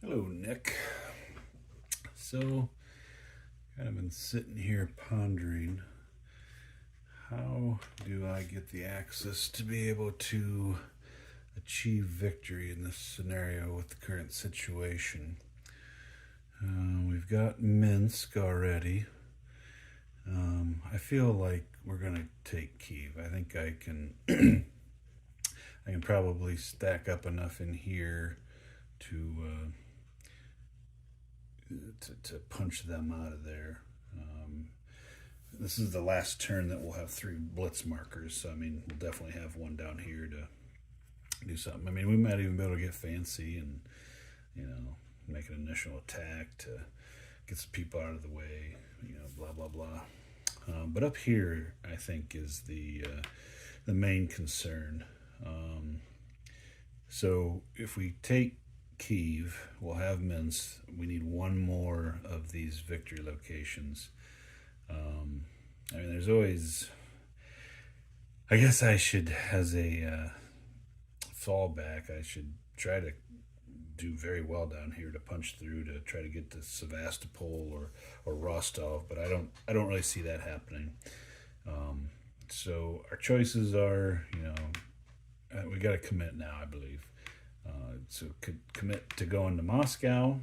Hello, Nick. So, kind of been sitting here pondering how do I get the access to be able to achieve victory in this scenario with the current situation. We've got Minsk already. I feel like we're gonna take Kiev. I think I can. I can probably stack up enough in here to to punch them out of there. This is the last turn that we'll have 3 blitz markers, so I mean we'll definitely have one down here to do something. I mean we might even be able to get fancy and make an initial attack to get some people out of the way. Blah blah blah. But up here, I think is the main concern. So if we take Kiev, we'll have Minsk. We need one more of these victory locations. I mean, there's always. I guess I should, as a fallback, I should try to do very well down here to punch through to try to get to Sevastopol or Rostov, but I don't really see that happening. So our choices are, we got to commit now, I believe. So could commit to going to Moscow.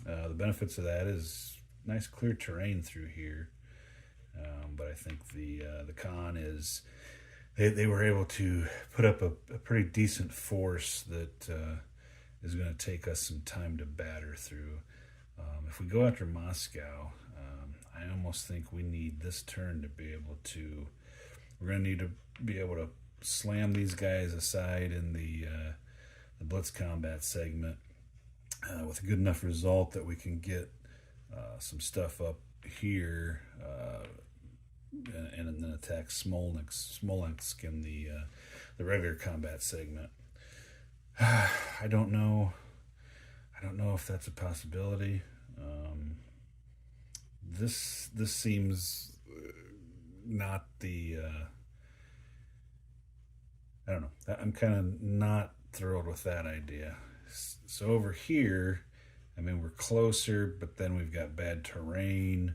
The benefits of that is nice clear terrain through here. But I think the con is they were able to put up a pretty decent force that is going to take us some time to batter through. If we go after Moscow, I almost think we need this turn to be able to. We're going to need to be able to slam these guys aside in the blitz combat segment with a good enough result that we can get some stuff up here and then attack Smolensk in the regular combat segment. I don't know. I don't know if that's a possibility. This seems not the. I don't know. I'm kind of not thrilled with that idea. So over here, I mean, we're closer, but then we've got bad terrain.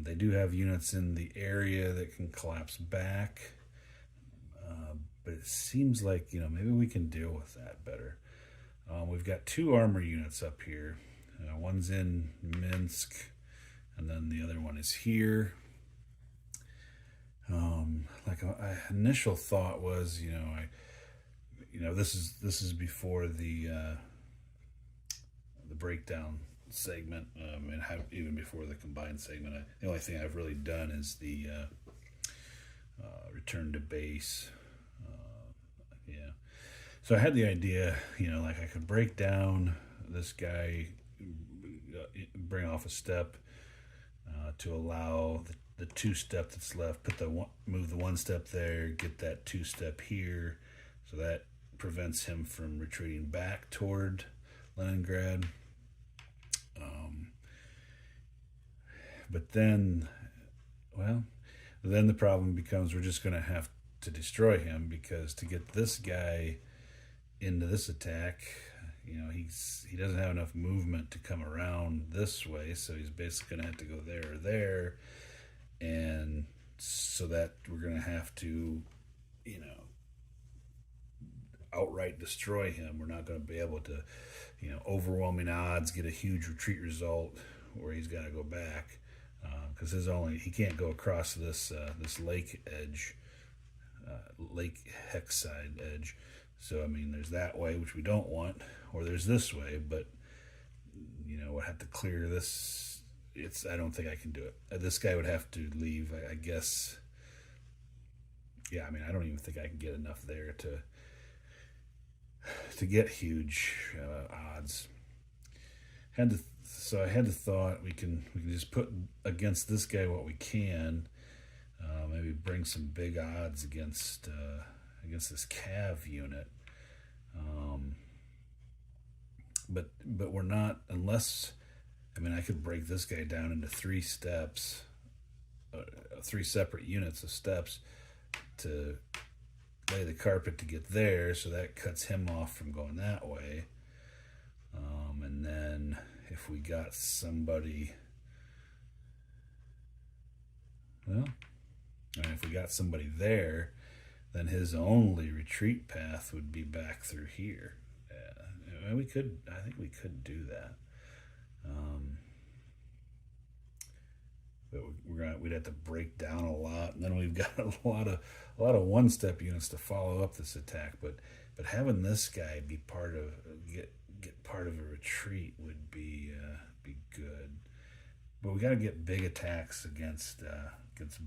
They do have units in the area that can collapse back. But it seems like, maybe we can deal with that better. We've got 2 armor units up here. One's in Minsk, and then the other one is here. Like initial thought was, this is before the breakdown segment, and even before the combined segment. The only thing I've really done is the return to base. Yeah. So I had the idea, like I could break down this guy, bring off a step to allow the 2-step that's left. Move the 1 step there, get that 2-step here, so that prevents him from retreating back toward Leningrad. But then the problem becomes we're just going to have to destroy him, because to get this guy into this attack, he doesn't have enough movement to come around this way, so he's basically going to have to go there or there, and so that we're going to have to, outright destroy him. We're not going to be able to, overwhelming odds, get a huge retreat result where he's got to go back, because he can't go across this lake edge, lake hex side edge. So I mean, there's that way, which we don't want, or there's this way, but we'll have to clear this. I don't think I can do it. This guy would have to leave, I guess. Yeah, I mean, I don't even think I can get enough there to get huge odds. So I had the thought we can just put against this guy what we can. Maybe bring some big odds against this Cav unit. But we're not, unless, I mean, I could break this guy down into 3 steps, 3 separate units of steps to lay the carpet to get there, so that cuts him off from going that way. And then if we got somebody, well, if we got somebody there, then his only retreat path would be back through here. I think we could do that. But we'd have to break down a lot, and then we've got a lot of one-step units to follow up this attack. But having this guy be part of get part of a retreat would be good. But we got to get big attacks against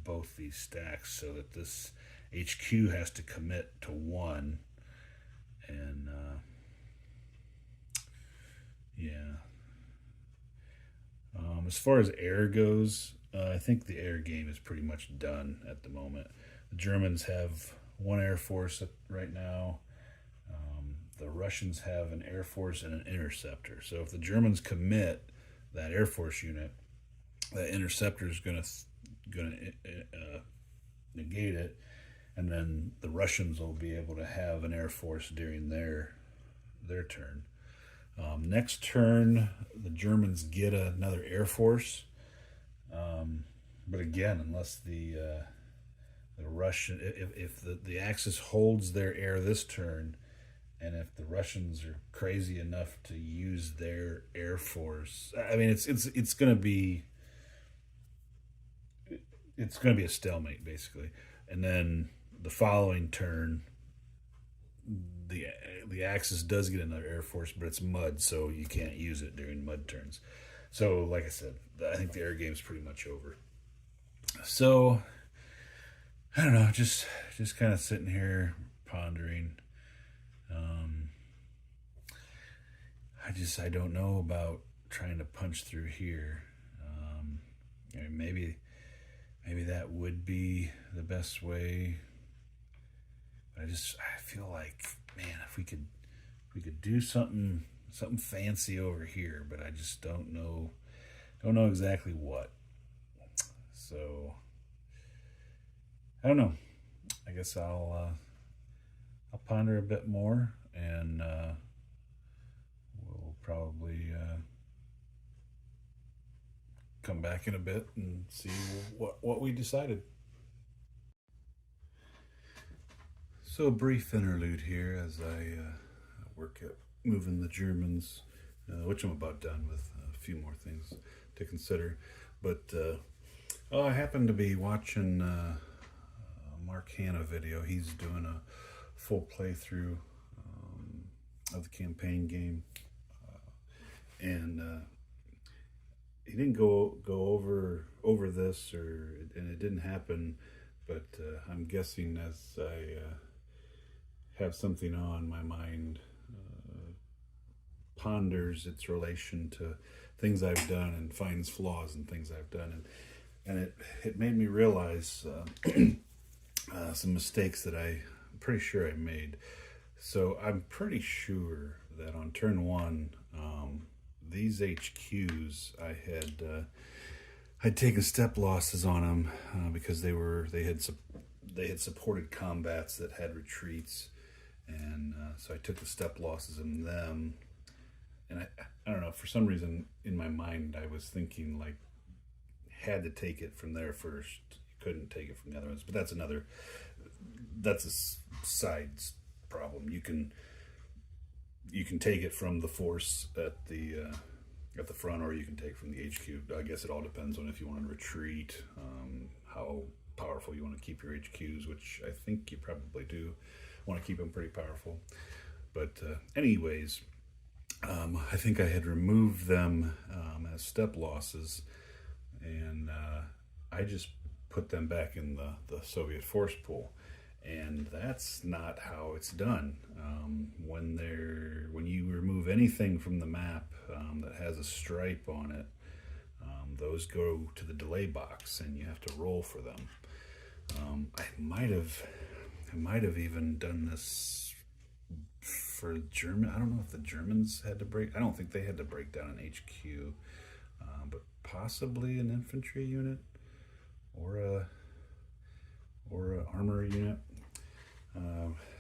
both these stacks, so that this HQ has to commit to one, and yeah. As far as air goes, I think the air game is pretty much done at the moment. The Germans have one air force right now. The Russians have an air force and an interceptor. So if the Germans commit that air force unit, that interceptor is going to negate it, and then the Russians will be able to have an air force during their turn. Next turn, the Germans get another air force, but again, unless the Russian, if the Axis holds their air this turn, and if the Russians are crazy enough to use their air force, I mean, it's going to be a stalemate basically, and then the following turn, the Axis does get another air force, but it's mud, so you can't use it during mud turns. So, like I said, I think the air game is pretty much over. So, I don't know, just kind of sitting here pondering. I don't know about trying to punch through here. Maybe that would be the best way. I feel like, man, if we could do something fancy over here, but I just don't know exactly what. So I don't know. I guess I'll ponder a bit more, and we'll probably come back in a bit and see what we decided. So a brief interlude here as I work at moving the Germans, which I'm about done with. A few more things to consider. But I happened to be watching a Mark Hanna video. He's doing a full playthrough of the campaign game. And he didn't go over this, and it didn't happen, but I'm guessing as I have something on my mind ponders its relation to things I've done and finds flaws in things I've done, and it made me realize some mistakes that I'm pretty sure I made. So I'm pretty sure that on turn one, these HQs I'd taken step losses on them because they had supported combats that had retreats. And so I took the step losses in them, and I don't know, for some reason in my mind I was thinking like had to take it from there first, couldn't take it from the other ones. But that's a side problem. You can take it from the force at the front, or you can take from the HQ. I guess it all depends on if you want to retreat, how powerful you want to keep your HQs, which I think you probably do want to keep them pretty powerful. But anyways, I think I had removed them as step losses, and I just put them back in the Soviet force pool. And that's not how it's done. When you remove anything from the map that has a stripe on it, those go to the delay box, and you have to roll for them. I might have even done this for German. I don't know if the Germans had to break. I don't think they had to break down an HQ, but possibly an infantry unit or a armor unit.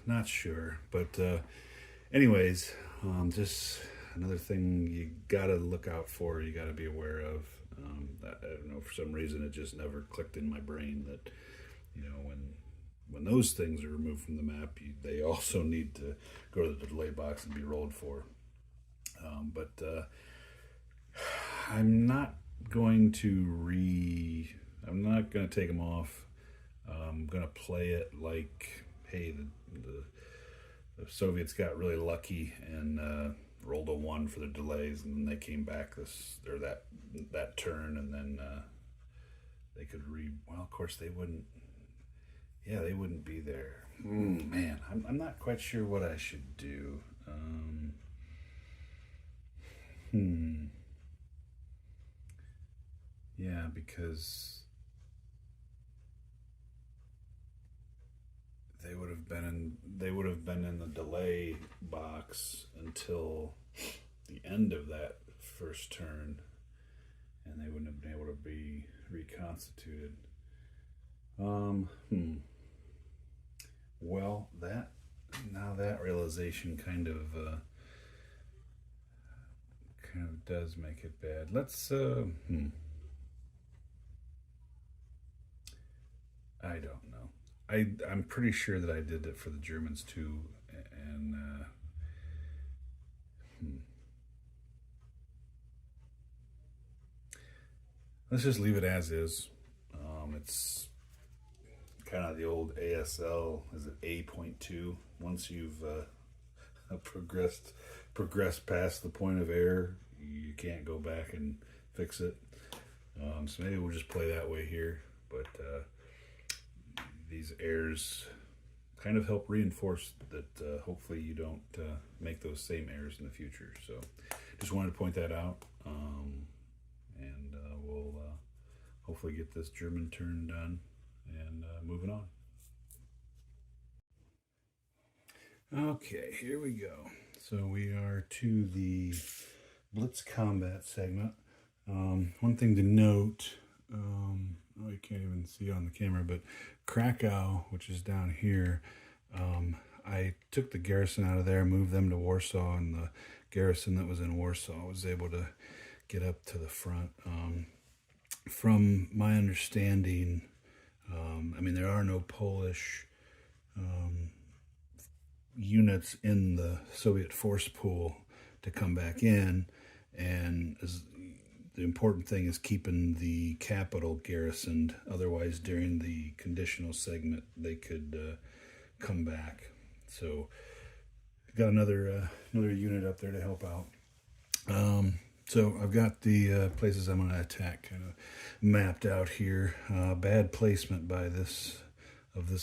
Not sure, but anyways, just another thing you gotta look out for, you gotta be aware of. I don't know, for some reason it just never clicked in my brain that, you know, when those things are removed from the map, they also need to go to the delay box and be rolled for. But I'm not going to I'm not going to take them off. I'm going to play it like, hey, the Soviets got really lucky and rolled a 1 for the delays, and then they came back that turn, and then they could well, of course they wouldn't. Yeah, they wouldn't be there. Man, I'm not quite sure what I should do. Yeah, because they would have been in the delay box until the end of that first turn, and they wouldn't have been able to be reconstituted. Well, that realization kind of does make it bad. Let's I don't know. I'm pretty sure that I did it for the Germans too, and let's just leave it as is. It's kind of the old ASL. Is it A.2? Once you've progressed past the point of error, you can't go back and fix it. So maybe we'll just play that way here. But these errors kind of help reinforce that hopefully you don't make those same errors in the future. So just wanted to point that out, and we'll hopefully get this German turn done and moving on. Okay, here we go. So we are to the Blitz combat segment. One thing to note, you can't even see on the camera, but Krakow, which is down here, I took the garrison out of there, moved them to Warsaw, and the garrison that was in Warsaw was able to get up to the front. From my understanding, there are no Polish units in the Soviet force pool to come back in, and the important thing is keeping the capital garrisoned. Otherwise, during the conditional segment, they could come back. So, got another unit up there to help out. So I've got the places I'm going to attack kind of mapped out here. Bad placement by this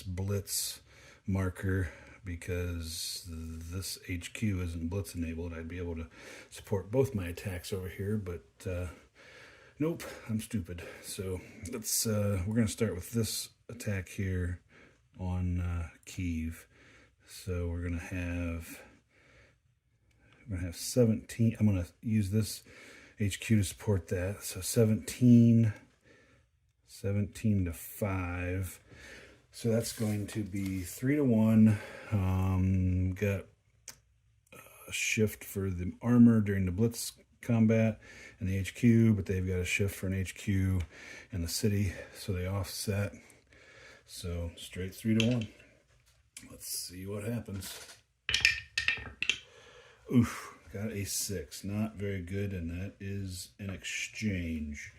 Blitz marker, because this HQ isn't Blitz enabled. I'd be able to support both my attacks over here, but nope, I'm stupid. So let's we're going to start with this attack here on Kyiv. So we're going to have 17. I'm going to use this HQ to support that. So 17 to 5. So that's going to be 3-1. Got a shift for the armor during the Blitz combat and the HQ, but they've got a shift for an HQ in the city, so they offset. So straight 3-1. Let's see what happens. Oof, got a 6. Not very good, and that is an exchange.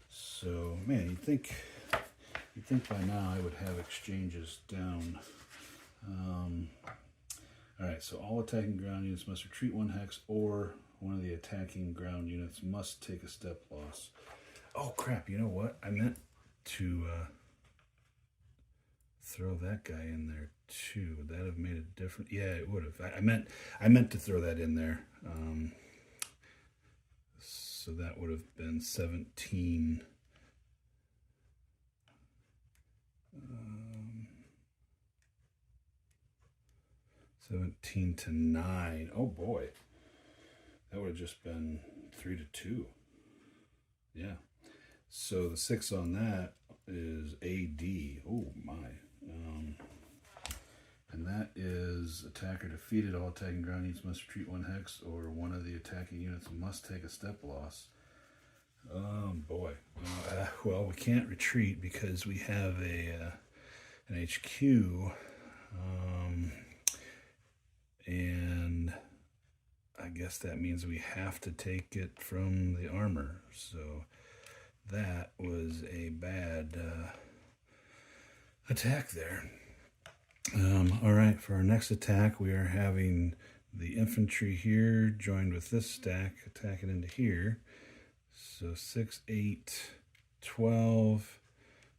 So, man, you'd think by now I would have exchanges down. Alright, so all attacking ground units must retreat 1 hex, or one of the attacking ground units must take a step loss. Oh, crap, you know what? I meant to throw that guy in there too. Would that have made a difference? Yeah, it would have. I meant to throw that in there. So that would have been 17. 17 to 9. Oh boy, that would have just been 3-2. Yeah. So the 6 on that is AD. Oh my. And that is attacker defeated. All attacking ground units must retreat 1 hex, or one of the attacking units must take a step loss. Boy. Well, we can't retreat because we have an HQ. And I guess that means we have to take it from the armor. So that was a bad attack there. All right, for our next attack, we are having the infantry here joined with this stack attacking into here. So 6, 8, 12,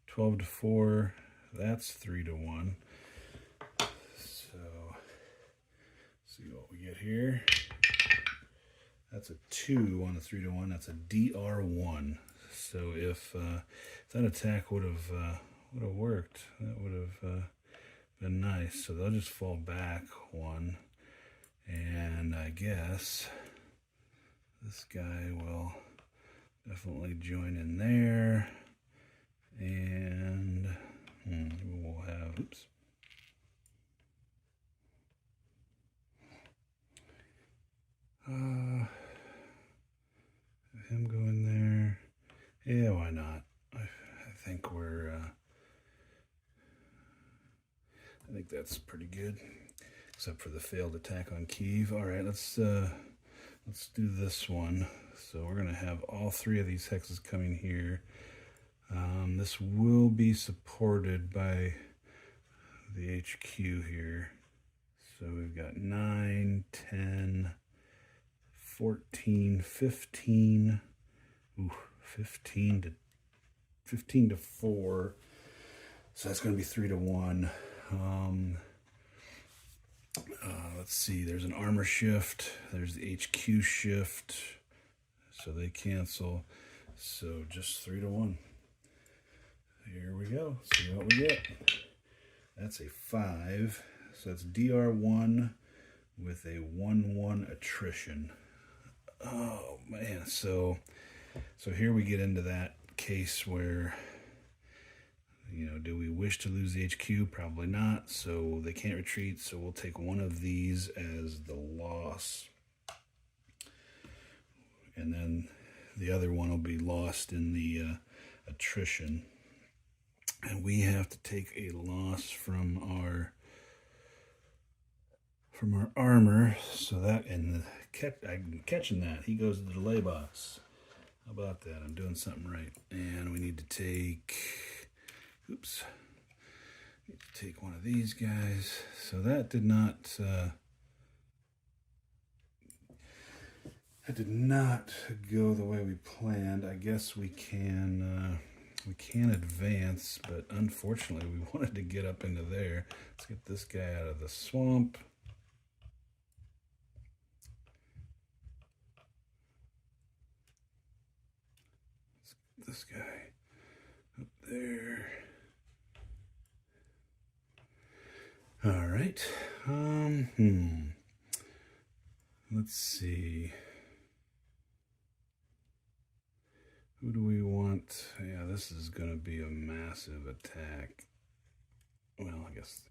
12 to 4. That's 3 to 1. So see what we get here. That's a 2 on a 3 to 1. That's a DR1. So if that attack would have worked, that would have been nice. So they'll just fall back 1, and I guess this guy will definitely join in there, and we'll have, oops. Him go in there. Yeah, why not? I think we're, I think that's pretty good, except for the failed attack on Kiev. All right, let's do this one. So we're gonna have all 3 of these hexes coming here. This will be supported by the HQ here. So we've got 9, 10, 14, 15. Ooh, 15 to 4. So that's going to be 3 to 1. Let's see. There's an armor shift. There's the HQ shift. So they cancel. So just 3 to 1. Here we go. See what we get. That's a 5. So that's DR1 with a 1-1 attrition. Oh man. So here we get into that case where, you know, do we wish to lose the HQ? Probably not. So they can't retreat. So we'll take one of these as the loss. And then the other one will be lost in the attrition. And we have to take a loss from our armor. So that, and I'm catching that. He goes to the delay box. How about that? I'm doing something right. And we need to take, oops, need to take one of these guys. So that did not go the way we planned. I guess we can advance, but unfortunately we wanted to get up into there. Let's get this guy out of the swamp. This guy up there. All right. Let's see. Who do we want? Yeah, this is going to be a massive attack. Well, I guess.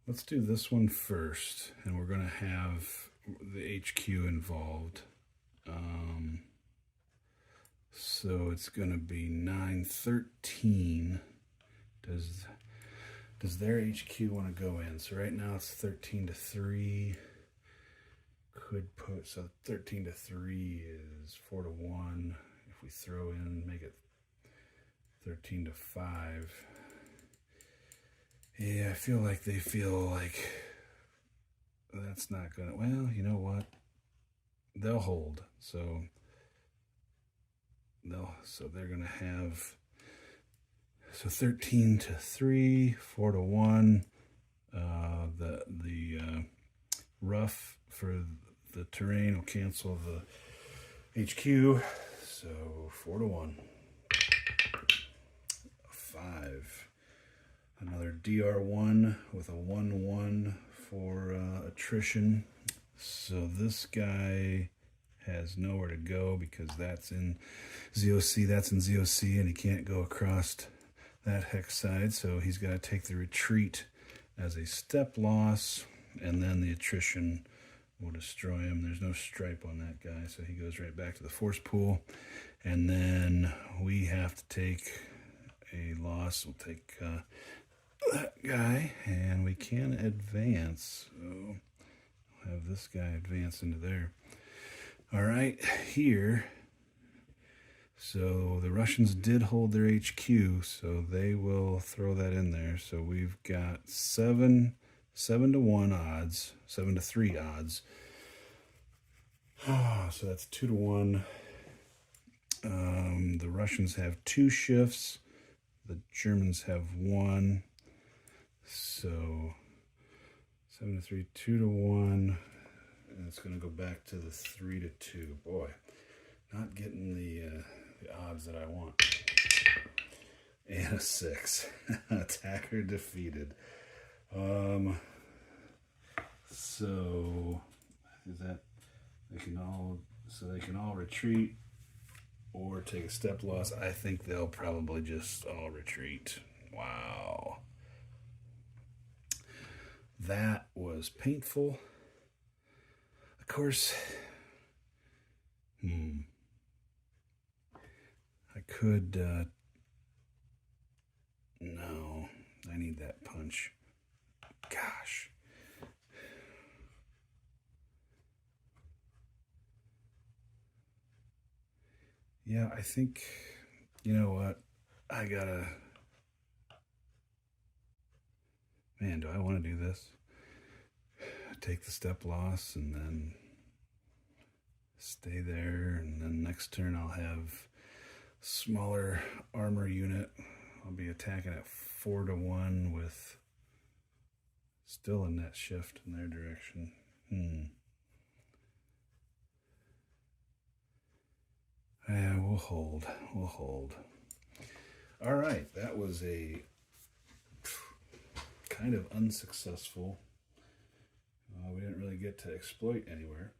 Let's do this one first, and we're going to have the HQ involved. So it's going to be 9-13. Does their HQ want to go in? So right now it's 13 to 3. Could put, so 13 to 3 is 4 to 1. If we throw in, make it 13 to 5. Yeah, I feel like they feel like that's not gonna, well, you know what? They'll hold. So they're gonna have, so 13 to 3, 4 to 1. The rough for the terrain will cancel the HQ. So 4 to 1. 5. Another DR1 with a 1-1 for attrition. So this guy has nowhere to go because that's in ZOC, and he can't go across that hex side, so he's got to take the retreat as a step loss, and then the attrition will destroy him. There's no stripe on that guy, so he goes right back to the force pool. And then we have to take a loss. We'll take that guy, and we can advance. So I'll have this guy advance into there. All right, here. So the Russians did hold their HQ, so they will throw that in there. So we've got 7 to 1 odds, 7 to 3 odds. So that's 2 to 1. The Russians have 2 shifts. The Germans have 1. So 7 to 3, 2 to 1. And it's going to go back to the 3 to 2. Boy, not getting the odds that I want. And a 6. Attacker defeated. So is that they can all retreat or take a step loss. I think they'll probably just all retreat. Wow. That was painful. Of course, I could, no, I need that punch. Gosh. Yeah, I think, you know what, I gotta, man, do I want to do this? Take the step loss and then stay there, and then next turn I'll have smaller armor unit. I'll be attacking at 4 to 1 with still a net shift in their direction. Yeah, we'll hold. All right, that was a kind of unsuccessful. We didn't really get to exploit anywhere.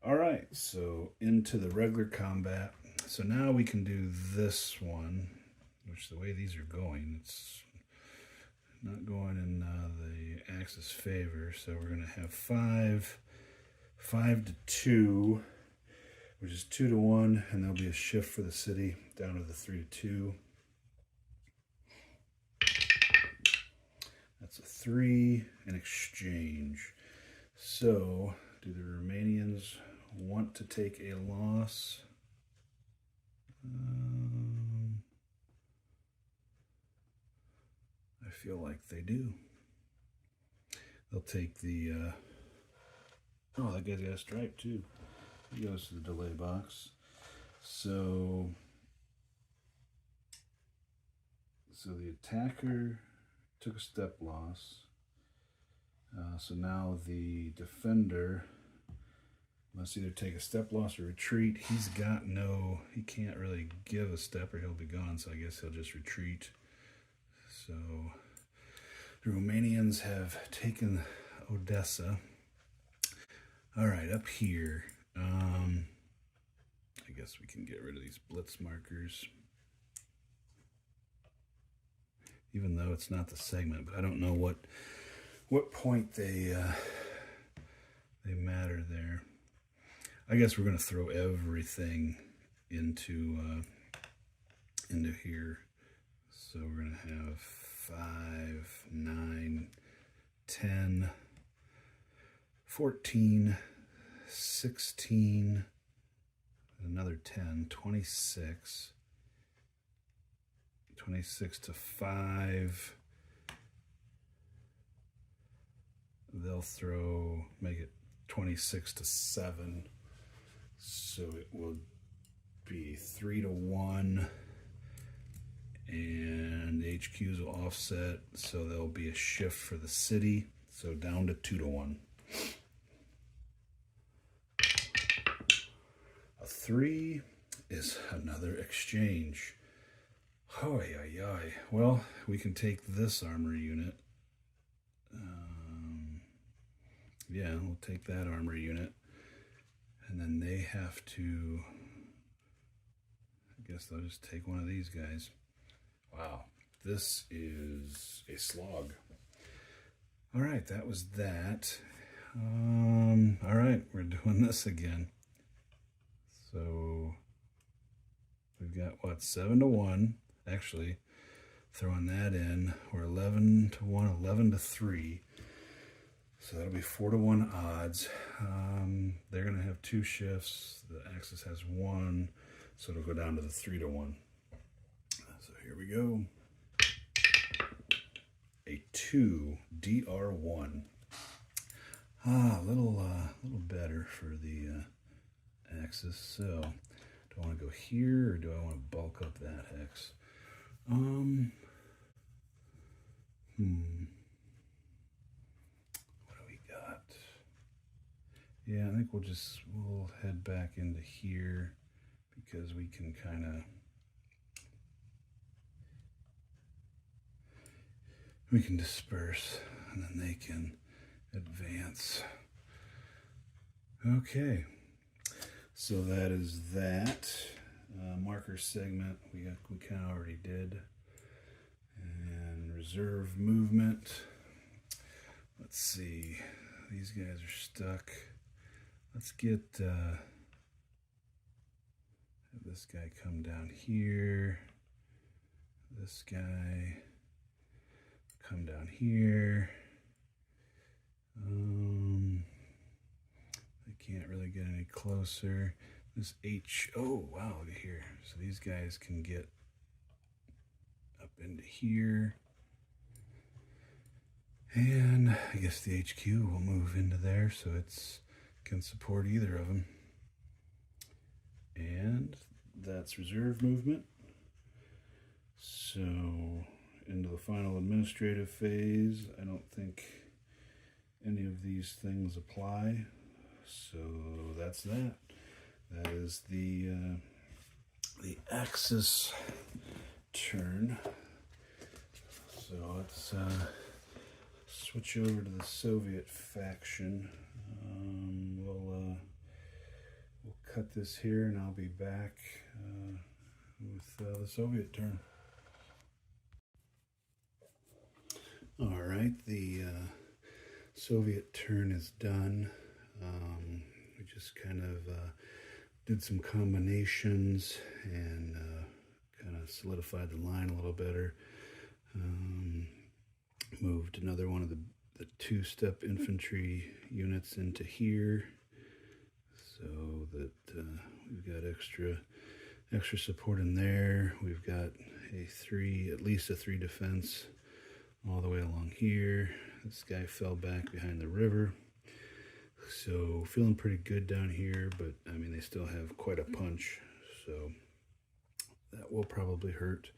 All right, so into the regular combat. So now we can do this one, which the way these are going, it's not going in the Axis favor. So we're going to have 5 to 2, which is 2 to 1, and there'll be a shift for the city down to the 3 to 2. That's a 3 in exchange. So, do the Romanians want to take a loss? I feel like they do. They'll take the, oh, that guy's got a stripe too. He goes to the delay box. So the attacker took a step loss. So now the defender must either take a step loss or retreat. He can't really give a step or he'll be gone, so I guess he'll just retreat. So the Romanians have taken Odessa. All right, up here, I guess we can get rid of these blitz markers. Even though it's not the segment, but I don't know what point they matter there. I guess we're going to throw everything into here. So we're going to have 5, 9, 10, 14, 16, another 10, 26. 26 to 5. They'll make it 26 to 7. So it will be 3 to 1. And the HQs will offset. So there'll be a shift for the city. So down to 2 to 1. A 3 is another exchange. Oh, yeah. Well, we can take this armor unit. Yeah, we'll take that armor unit. And then they have to, I guess they'll just take one of these guys. Wow. this is a slog. All right, that was that. All right, we're doing this again. So we've got what, 7-1. Actually, throwing that in, we're 11-1, 11-3. So that'll be 4-1 odds. They're gonna have 2 shifts. The Axis has 1, so it'll go down to the 3-1. So here we go. A 2 DR1. A little better for the Axis. So, do I want to go here or do I want to bulk up that hex? What do we got? Yeah, I think we'll head back into here because we can kind of disperse and then they can advance. Okay, so that is that. Marker segment we kind of already did, and reserve movement. Let's see, these guys are stuck. Let's get have this guy come down here. This guy come down here. They can't really get any closer. This oh wow, look at here. So these guys can get up into here. And I guess the HQ will move into there so it's can support either of them. And that's reserve movement. So into the final administrative phase, I don't think any of these things apply. So that's that. That is the Axis turn. So let's switch over to the Soviet faction. We'll cut this here, and I'll be back with the Soviet turn. All right, the Soviet turn is done. We just kind of did some combinations and kind of solidified the line a little better. Moved another one of the 2-step infantry units into here so that we've got extra support in there. We've got at least a 3 defense all the way along here. This guy fell back behind the river. So feeling pretty good down here, but I mean they still have quite a punch, so that will probably hurt.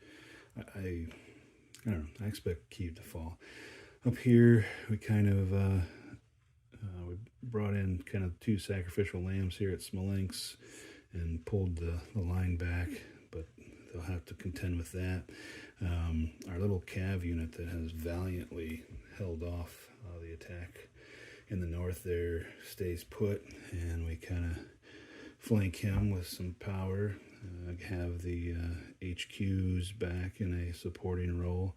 I don't know, I expect Kyiv to fall. Up here we kind of we brought in kind of 2 sacrificial lambs here at Smolensk and pulled the line back, but they'll have to contend with that. Our little cav unit that has valiantly held off the attack in the north there stays put, and we kind of flank him with some power, have the HQs back in a supporting role,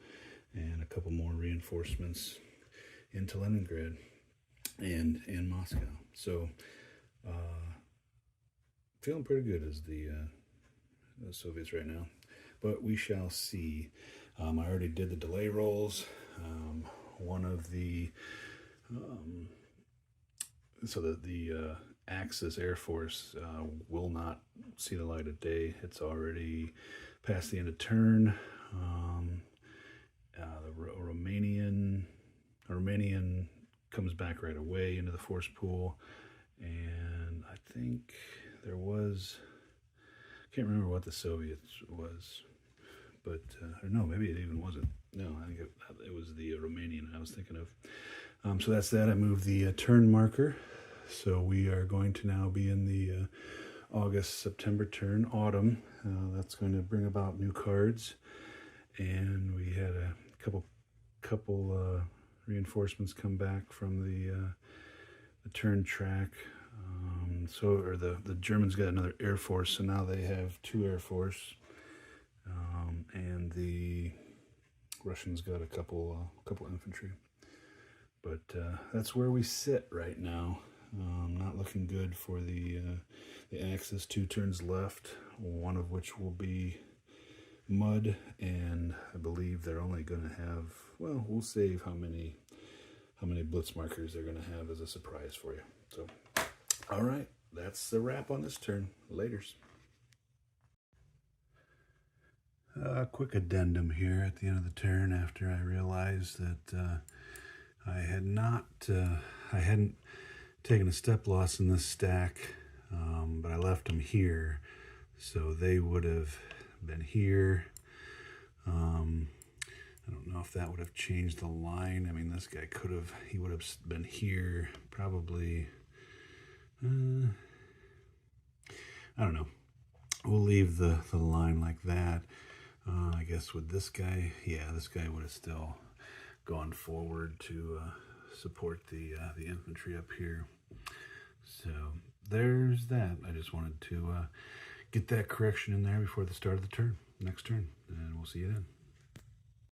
and a couple more reinforcements into Leningrad and Moscow. So feeling pretty good as the Soviets right now, but we shall see. I already did the delay rolls. One of the so that the Axis Air Force will not see the light of day. It's already past the end of turn. The Romanian comes back right away into the force pool, and I think there was, I can't remember what the Soviets was, but or no, maybe it even wasn't. No, I think it was the Romanian I was thinking of. So that's that. I moved the turn marker. So we are going to now be in the August-September turn, autumn. That's going to bring about new cards. And we had a couple reinforcements come back from the turn track. The Germans got another Air Force, so now they have 2 Air Force. And the Russians got a couple infantry. But that's where we sit right now. Not looking good for the Axis. 2 turns left, one of which will be mud, and I believe they're only going to have, well, we'll save how many blitz markers they're going to have as a surprise for you. So, all right, that's the wrap on this turn. Laters. Quick addendum here at the end of the turn after I realized that I hadn't taken a step loss in this stack, but I left them here, so they would have been here. I don't know if that would have changed the line. I mean, this guy he would have been here, probably. I don't know. We'll leave the line like that. I guess with this guy, yeah, this guy would have still gone forward to support the infantry up here. So there's that. I just wanted to get that correction in there before the start of the turn, next turn, and we'll see you then.